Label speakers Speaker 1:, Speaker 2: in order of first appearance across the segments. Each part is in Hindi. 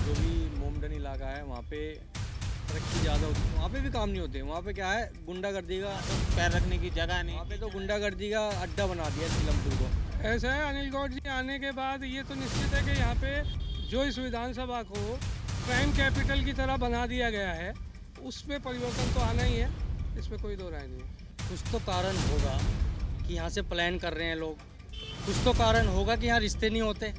Speaker 1: जो भी मोमडन इलाका है वहाँ पे तरक्की ज़्यादा होती है, वहाँ पे भी काम नहीं होते। वहाँ पे क्या है, गुंडागर्दी का
Speaker 2: पैर रखने की जगह नहीं।
Speaker 1: वहाँ पे तो गुंडागर्दी का अड्डा बना दिया सीलमपुर को।
Speaker 3: ऐसा है, अनिल गौड़ जी आने के बाद ये तो निश्चित है कि यहाँ पे जो इस विधानसभा को क्राइम कैपिटल की तरह बना दिया गया है, उसमें परिवर्तन तो आना ही है, इसमें कोई दो राय नहीं है।
Speaker 1: कुछ तो कारण होगा कि यहाँ से प्लान कर रहे हैं लोग, कुछ तो कारण होगा कि यहाँ रिश्ते नहीं होते।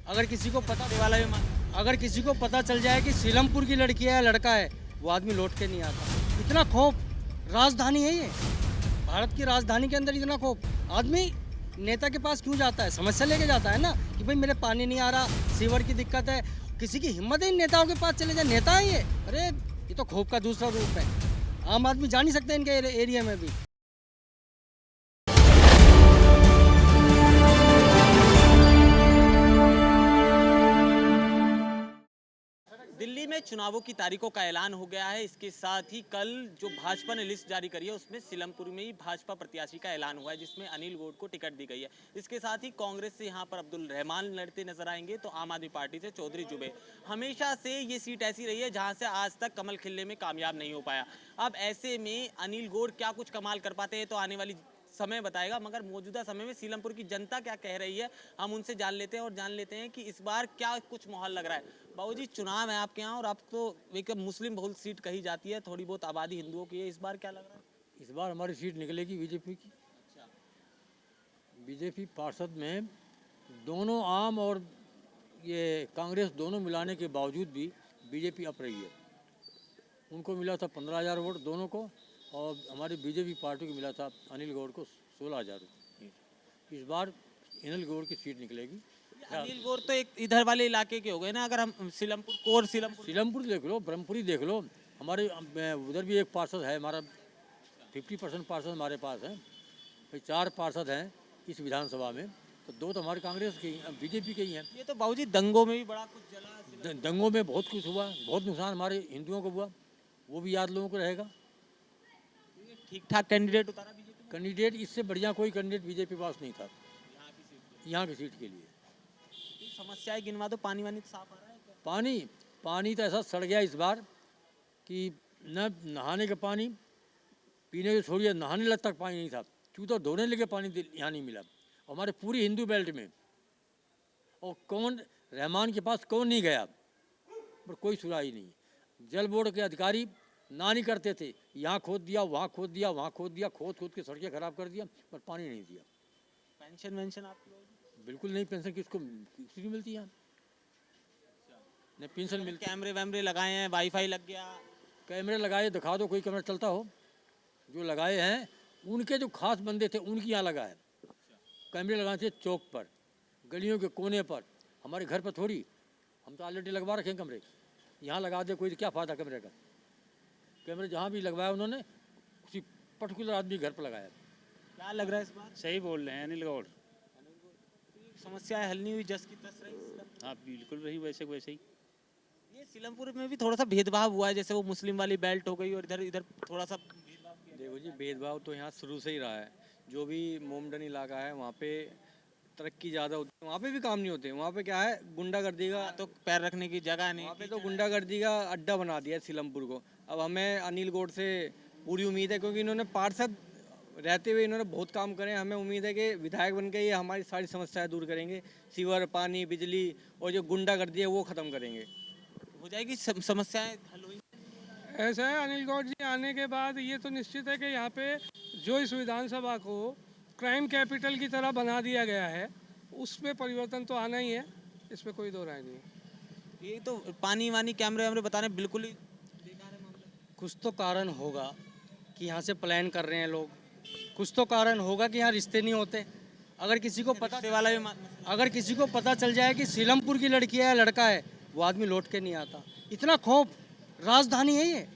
Speaker 1: अगर किसी को पता
Speaker 2: वाला भी
Speaker 1: अगर किसी को पता चल जाए कि सीलमपुर की लड़की है या लड़का है, वो आदमी लौट के नहीं आता। इतना खौफ, राजधानी है ये, भारत की राजधानी के अंदर इतना खौफ। आदमी नेता के पास क्यों जाता है? समस्या लेके जाता है ना, कि भाई मेरे पानी नहीं आ रहा, सीवर की दिक्कत है। किसी की हिम्मत है इन नेताओं के पास चले जाए? नेता है ये? अरे ये तो खौफ का दूसरा रूप है। आम आदमी जा नहीं सकते इनके एरिया में भी।
Speaker 2: दिल्ली में चुनावों की तारीखों का ऐलान हो गया है। इसके साथ ही कल जो भाजपा ने लिस्ट जारी करी है उसमें सीलमपुर में ही भाजपा प्रत्याशी का ऐलान हुआ है, जिसमें अनिल गौड़ को टिकट दी गई है। इसके साथ ही कांग्रेस से यहां पर अब्दुल रहमान लड़ते नजर आएंगे, तो आम आदमी पार्टी से चौधरी जुबेर। हमेशा से ये सीट ऐसी रही है जहां से आज तक कमल खिलने में कामयाब नहीं हो पाया। अब ऐसे में अनिल गौड़ क्या कुछ कमाल कर पाते हैं तो आने वाली समय बताएगा, मगर मौजूदा समय में सीलमपुर की जनता क्या कह रही है हम उनसे जान लेते हैं और जान लेते हैं कि इस बार क्या कुछ माहौल लग रहा है। बाबूजी, चुनाव है आपके यहाँ और आप तो एक मुस्लिम बहुल सीट कही जाती है, थोड़ी बहुत आबादी हिंदुओं की है, इस बार क्या लग रहा है?
Speaker 4: इस बार हमारी सीट निकलेगी बीजेपी की। बीजेपी पार्षद में दोनों आम और ये कांग्रेस दोनों मिलाने के बावजूद भी बीजेपी अप रही है। उनको मिला था 15,000 वोट दोनों को, और हमारी बीजेपी पार्टी को मिला था अनिल गौड़ को 16,000 वोट। इस बार अनिल गौड़ की सीट निकलेगी।
Speaker 2: अनिल गौड़ तो एक इधर वाले इलाके के हो गए ना, अगर हम सीलमपुर कोर
Speaker 4: सीलमपुर देख लो, ब्रह्मपुरी देख लो, हमारे उधर भी एक पार्षद है हमारा, 50% पार्षद हमारे पास है। भाई 4 पार्षद हैं इस विधानसभा में, तो 2 तो हमारे कांग्रेस के बीजेपी के ही हैं।
Speaker 2: ये तो बाबूजी दंगों में भी बड़ा कुछ जला,
Speaker 4: दंगों में बहुत कुछ हुआ, बहुत नुकसान हमारे हिंदुओं को हुआ, वो भी याद लोगों को रहेगा।
Speaker 2: ठीक ठाक कैंडिडेट उतारा बीजेपी।
Speaker 4: कैंडिडेट इससे बढ़िया कोई कैंडिडेट बीजेपी के पास नहीं था यहाँ की सीट के लिए।
Speaker 2: समस्याएं गिनवा दो, पानी वानी साफ आ रहा है क्या?
Speaker 4: पानी तो ऐसा सड़ गया इस बार कि न नहाने का पानी, पीने को छोड़िए, नहाने तक पानी नहीं था। क्यों तो धोने लगे पानी यहाँ नहीं मिला। हमारे पूरी हिंदू बेल्ट में, और कौन रहमान के पास कौन नहीं गया, पर कोई सुराही नहीं। जल बोर्ड के अधिकारी ना नहीं करते थे, यहाँ खोद दिया, वहाँ खोद दिया, वहाँ खोद दिया, खोद के सड़कें खराब कर दिया, पर पानी नहीं दिया।
Speaker 2: पेंशन वेंशन आपकी
Speaker 4: बिल्कुल नहीं, पेंशन किसको किसी मिलती है? नहीं पेंशन मिलती।
Speaker 2: कैमरे वैमरे लगाए हैं, वाईफाई लग गया।
Speaker 4: कैमरे लगाए, दिखा दो कोई कैमरा चलता हो। जो लगाए हैं उनके जो खास बंदे थे उनकी यहाँ लगा है। कैमरे लगाए थे चौक पर, गलियों के कोने पर, हमारे घर पर थोड़ी। हम तो ऑलरेडी लगवा रखे हैं कैमरे। यहाँ लगा दे कोई, क्या फ़ायदा कैमरे का? कैमरे जहाँ भी लगवाया उन्होंने किसी पर्टिकुलर आदमी घर पर लगाया।
Speaker 2: क्या लग रहा है इस बार?
Speaker 5: सही बोल रहे हैं अनिल गौड़।
Speaker 2: समस्याएं हल नहीं हुई, जस की तस रही।
Speaker 5: हाँ बिल्कुल रही वैसे वैसे ही।
Speaker 2: ये सीलमपुर में भी थोड़ा सा भेदभाव हुआ है, जैसे वो मुस्लिम वाली बेल्ट हो गई और इधर इधर थोड़ा सा भेदभाव किया।
Speaker 1: देखो जी, भेदभाव तो यहाँ शुरू से ही रहा है। जो भी मोमडन इलाका है वहाँ पे तरक्की ज़्यादा होती है, वहाँ पे भी काम नहीं होते। वहाँ पे क्या है, गुंडागर्दी का
Speaker 2: तो पैर रखने की जगह नहीं।
Speaker 1: वहाँ पे तो गुंडागर्दी का अड्डा बना दिया है सीलमपुर को। अब हमें अनिल गौड़ से पूरी उम्मीद है, क्योंकि इन्होंने पार्षद रहते हुए इन्होंने बहुत काम करे। हमें उम्मीद है कि विधायक बन के ये हमारी सारी समस्याएं दूर करेंगे। सीवर, पानी, बिजली और जो गुंडागर्दी है वो ख़त्म करेंगे।
Speaker 2: हो जाएगी समस्याएं हल हुई।
Speaker 3: ऐसा है, अनिल गौड़ जी आने के बाद ये तो निश्चित है कि यहाँ पे जो इस विधानसभा को क्राइम कैपिटल की तरह बना दिया गया है, उसमें परिवर्तन तो आना ही है, इसमें कोई दो राय नहीं है।
Speaker 2: ये तो पानी वानी कैमरे वैमरे बताने बिल्कुल ही बेकार है मामला।
Speaker 1: कुछ तो कारण होगा कि यहाँ से प्लान कर रहे हैं लोग, कुछ तो कारण होगा कि यहाँ रिश्ते नहीं होते। अगर किसी को पता
Speaker 2: वाला भी
Speaker 1: अगर किसी को पता चल जाए कि सीलमपुर की लड़की है या लड़का है, वो आदमी लौट के नहीं आता। इतना खौफ, राजधानी है ये,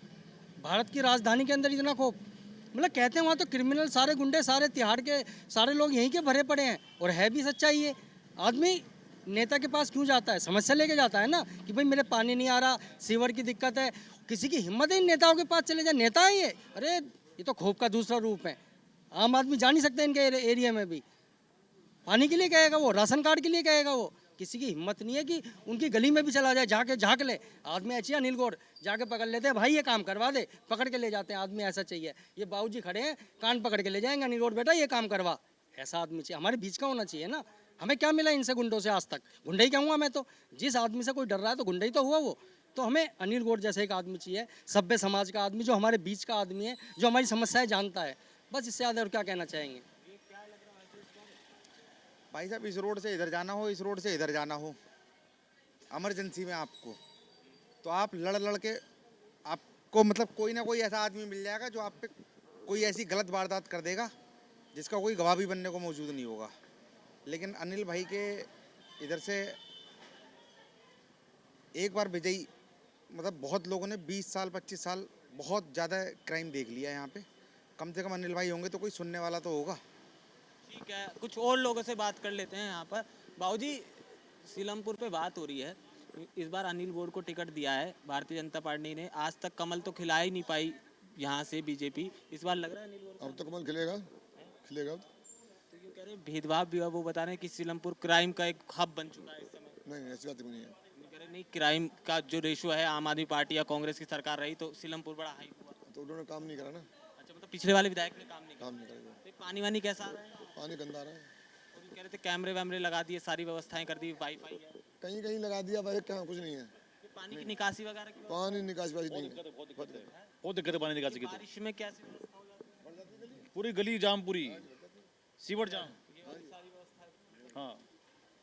Speaker 1: भारत की राजधानी के अंदर इतना खौफ। मतलब कहते हैं वहाँ तो क्रिमिनल, सारे गुंडे, सारे तिहाड़ के सारे लोग यहीं के भरे पड़े हैं, और है भी सच्चाई ये। आदमी नेता के पास क्यों जाता है? समस्या लेके जाता है ना, कि भाई मेरे पानी नहीं आ रहा, सीवर की दिक्कत है। किसी की हिम्मत है इन नेताओं के पास चले जाए? नेता है ये? अरे ये तो खौफ का दूसरा रूप है। आम आदमी जा नहीं सकते इनके एरिया में भी। पानी के लिए कहेगा वो, राशन कार्ड के लिए कहेगा वो, किसी की हिम्मत नहीं है कि उनकी गली में भी चला जाए, जाके झाँक ले। आदमी ऐसी है अनिल गौड़, जाके पकड़ लेते हैं, भाई ये काम करवा दे, पकड़ के ले जाते हैं। आदमी ऐसा चाहिए। ये बाबूजी खड़े हैं, कान पकड़ के ले जाएंगे, अनिल गौड़ बेटा ये काम करवा। ऐसा आदमी चाहिए, हमारे बीच का होना चाहिए ना। हमें क्या मिला इनसे गुंडों से आज तक? गुंडा ही क्या हुआ मैं तो? जिस आदमी से कोई डर रहा है तो गुंडा ही तो हुआ वो। तो हमें अनिल गौड़ जैसे एक आदमी चाहिए, सभ्य समाज का आदमी, जो हमारे बीच का आदमी है, जो हमारी समस्याएं जानता है। बस इससे ज़्यादा और क्या कहना चाहेंगे?
Speaker 6: भाई साहब, इस रोड से इधर जाना हो, इस रोड से इधर जाना हो, इमरजेंसी में आपको, तो आप लड़ लड़ के आपको मतलब कोई ना कोई ऐसा आदमी मिल जाएगा जो आप पे कोई ऐसी गलत वारदात कर देगा जिसका कोई गवाह भी बनने को मौजूद नहीं होगा। लेकिन अनिल भाई के इधर से एक बार विजयी, मतलब बहुत लोगों ने 20 साल 25 साल बहुत ज़्यादा क्राइम देख लिया है यहाँ पे। कम से कम अनिल भाई होंगे तो कोई सुनने वाला तो होगा।
Speaker 2: ठीक है, कुछ और लोगों से बात कर लेते हैं यहाँ पर। बाबूजी, सीलमपुर पे बात हो रही है, इस बार अनिल गौड़ को टिकट दिया है भारतीय जनता पार्टी ने। आज तक कमल तो खिला ही नहीं पाई यहाँ से बीजेपी। इस बार लग रहा है अनिल गौड़
Speaker 7: अब तो कमल खिलेगा, खिलेगा।
Speaker 2: तो यूँ कह रहे हैं भेदभाव भी है, वो बता रहे हैं कि सीलमपुर क्राइम का एक हब बन चुका है इस समय।
Speaker 7: नहीं, ऐसी बात नहीं है।
Speaker 2: यूँ कह रहे हैं, नहीं क्राइम का जो रेशो है, आम आदमी पार्टी या कांग्रेस की सरकार रही तो सीलमपुर बड़ा हाई हुआ।
Speaker 7: तो उन्होंने काम नहीं करा ना,
Speaker 2: अच्छा, मतलब पिछले वाले विधायक ने काम नहीं किया।
Speaker 7: काम नहीं करेगा।
Speaker 2: तो पानी वानी कैसा आ रहा है?
Speaker 7: पानी गंदा आ रहा है।
Speaker 2: और यूँ कह रहे थे कैमरे वैमरे लगा दिए, सारी व्यवस्थाएं कर दी, वाईफाई है।
Speaker 7: कहीं कहीं लगा दिया भाई, कहाँ कुछ नहीं है।
Speaker 2: ये पानी की निकासी वगैरह की
Speaker 7: पानी निकासी बाजी नहीं है।
Speaker 5: बहुत दिक्कत है पानी निकासी की। तो
Speaker 2: बारिश में कैसे व्यवस्था हो जाती है?
Speaker 5: पूरी गली जाम, पूरी सीवर जाम।
Speaker 2: ये वाली सारी व्यवस्था है।
Speaker 5: हाँ,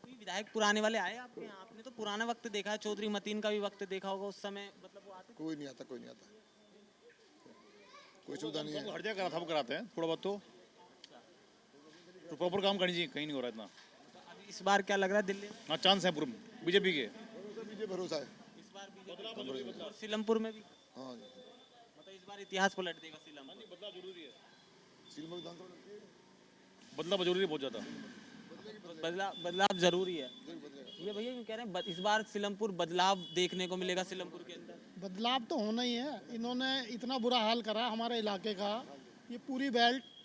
Speaker 2: कोई विधायक पुराने वाले आए आपके यहाँ? आपने तो पुराना वक्त देखा है, चौधरी मतीन का भी वक्त देखा होगा। उस समय मतलब वो आते थे?
Speaker 7: कोई नहीं आता, कोई नहीं आता, कोई सुविधा नहीं है।
Speaker 5: हर जगह करा था, वो कराते हैं थोड़ा बहुत तो प्रॉपर काम करनी चाहिए, कहीं नहीं हो रहा इतना।
Speaker 2: तो अभी इस बार क्या लग रहा है दिल्ली में?
Speaker 5: हाँ, चांस है पूरे बीजेपी के।
Speaker 7: मुझे भरोसा है।
Speaker 2: इस बार बीजेपी और सीलमपुर में भी
Speaker 7: हाँ,
Speaker 2: मतलब इस बार इतिहास पलट देगा सीलमपुर।
Speaker 5: बदलाव जरूरी है,
Speaker 7: सील में विधानसभा लगती है,
Speaker 5: बदलाव जरूरी है बहुत ज़्यादा।
Speaker 2: बदलाव जरूरी है। ये भैया यूँ कह रहे हैं इस बार सीलमपुर बदलाव देखने को मिलेगा सीलमपुर के अंदर।
Speaker 8: बदलाव तो होना ही है। इन्होंने इतना बुरा हाल करा हमारे इलाके का। ये पूरी बेल्ट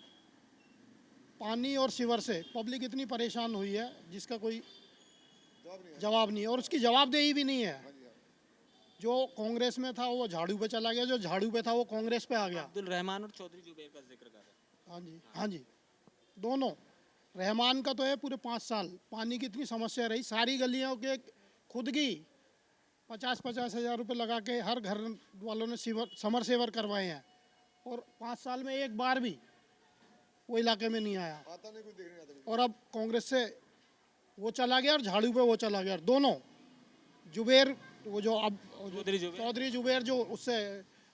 Speaker 8: पानी और सीवर से पब्लिक इतनी परेशान हुई है जिसका कोई जवाब नहीं है, और उसकी जवाबदेही भी नहीं है। जो कांग्रेस में था वो झाड़ू पे चला गया, जो झाड़ू पे था वो कांग्रेस पे आ गया।
Speaker 2: अब्दुल रहमान और चौधरी जुबैर का जिक्र कर रहे हैं।
Speaker 8: हाँ जी, हाँ जी, दोनों। रहमान का तो है पूरे 5 साल पानी की इतनी समस्या रही, सारी गलियों के खुद की 50-50 हज़ार रुपये लगा के हर घर वालों ने समर सेवर करवाए हैं, और 5 साल में एक बार भी वो इलाके में नहीं आया।
Speaker 7: आता नहीं, कोई देख नहीं आता।
Speaker 8: और अब कांग्रेस से वो चला गया और झाड़ू पे वो चला गया, दोनों। जुबेर वो जो अब चौधरी जुबेर जो उससे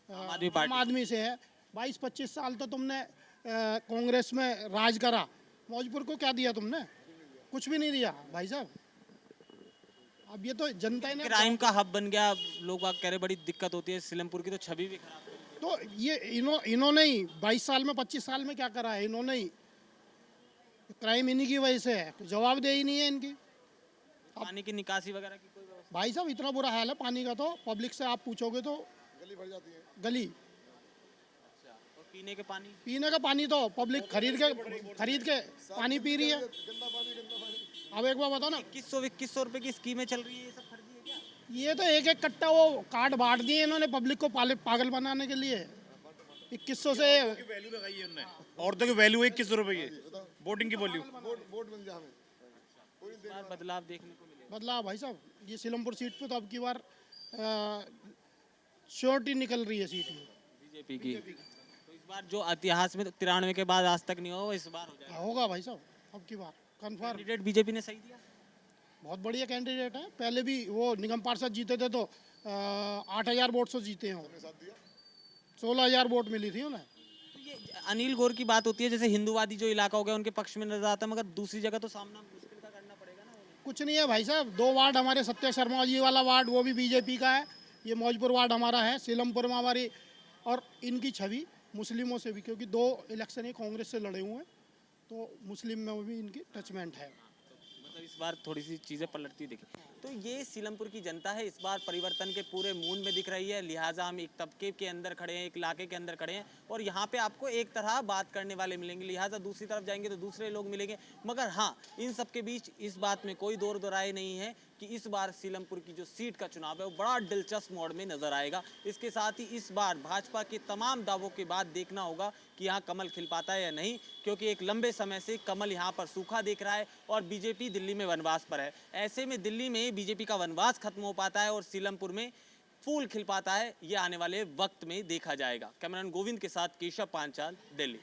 Speaker 8: आम आदमी से है, 22-25 साल तो तुमने कांग्रेस में राज करा। मौजपुर को क्या दिया तुमने? कुछ भी नहीं दिया भाई साहब। अब ये तो जनता ने
Speaker 2: क्राइम का हब बन गया। लोग बाग कह रहे बड़ी दिक्कत होती है, सीलमपुर की तो छवि भी खराब है।
Speaker 8: तो ये इन्होंने ही 22 साल में 25 साल में क्या करा है? इन्होंने ही क्राइम इन्हीं की वजह से है, जवाबदेही नहीं है इनकी।
Speaker 2: पानी की निकासी वगैरह की कोई व्यवस्था?
Speaker 8: भाई साहब इतना बुरा हाल है पानी का, तो पब्लिक से आप पूछोगे तो
Speaker 7: गली भर जाती है।
Speaker 8: गली।
Speaker 2: अच्छा, और पीने के पानी?
Speaker 8: पीने का पानी तो पब्लिक खरीद के पानी पी रही है।
Speaker 7: गंदा पानी, गंदा पानी।
Speaker 8: अब एक बार बताओ ना,
Speaker 2: 2100 रुपए की स्कीमें चल रही है, ये सब फर्जी है क्या?
Speaker 8: ये तो एक एक कट्टा वो कार्ड बांट दिए इन्होंने पब्लिक को पागल बनाने के लिए। 2100 से
Speaker 5: वैल्यू लगाई है उन्होंने, औरतों की वैल्यू 2100 रुपए की, वोटिंग की वैल्यू।
Speaker 7: वोट मिल जाए हमें।
Speaker 2: इस बार बदलाव देखने को मिलेगा।
Speaker 8: बदलाव भाई साहब, ये सीलमपुर सीट पे तो अब की बार श्योरिटी निकल रही है सीट ये
Speaker 2: बीजेपी की। तो इस बार जो इतिहास में 93 के बाद आज तक नहीं हुआ, वो इस बार हो जाएगा।
Speaker 8: होगा भाई साहब, अब की बार कन्फर्म।
Speaker 2: कैंडिडेट बीजेपी ने सही दिया।
Speaker 8: बहुत बढ़िया कैंडिडेट है। पहले भी वो निगम पार्षद जीते थे तो 8,000 वोट से जीते हैं, 16,000 वोट मिली थी उन्हें।
Speaker 2: तो ये अनिल गौर की बात होती है, जैसे हिंदूवादी जो इलाका हो गया उनके पक्ष में नजर आता है, मगर दूसरी जगह तो सामना मुश्किल का करना पड़ेगा ना उन्हें।
Speaker 8: कुछ नहीं है भाई साहब, 2 वार्ड हमारे सत्या शर्मा जी वाला वार्ड वो भी बीजेपी का है, ये मौजपुर वार्ड हमारा है, सीलमपुर में हमारी। और इनकी छवि मुस्लिमों से भी, क्योंकि 2 इलेक्शन ही कांग्रेस से लड़े हुए हैं, तो मुस्लिम में भी इनकी टचमेंट है।
Speaker 2: मतलब इस बार थोड़ी सी चीज़ें पलटती दिखी। तो ये सीलमपुर की जनता है, इस बार परिवर्तन के पूरे मूड में दिख रही है। लिहाजा हम एक तबके के अंदर खड़े हैं, एक इलाके के अंदर खड़े हैं और यहाँ पे आपको एक तरह बात करने वाले मिलेंगे, लिहाजा दूसरी तरफ जाएंगे तो दूसरे लोग मिलेंगे। मगर हाँ, इन सब के बीच इस बात में कोई दो राय नहीं है कि इस बार सीलमपुर की जो सीट का चुनाव है वो बड़ा दिलचस्प मोड़ में नजर आएगा। इसके साथ ही इस बार भाजपा के तमाम दावों के बाद देखना होगा कि यहाँ कमल खिल पाता है या नहीं, क्योंकि एक लंबे समय से कमल यहाँ पर सूखा दिख रहा है और बीजेपी दिल्ली में वनवास पर है। ऐसे में दिल्ली में बीजेपी का वनवास खत्म हो पाता है और सीलमपुर में फूल खिल पाता है, ये आने वाले वक्त में देखा जाएगा। कैमरामैन गोविंद के साथ केशव पांचाल, दिल्ली।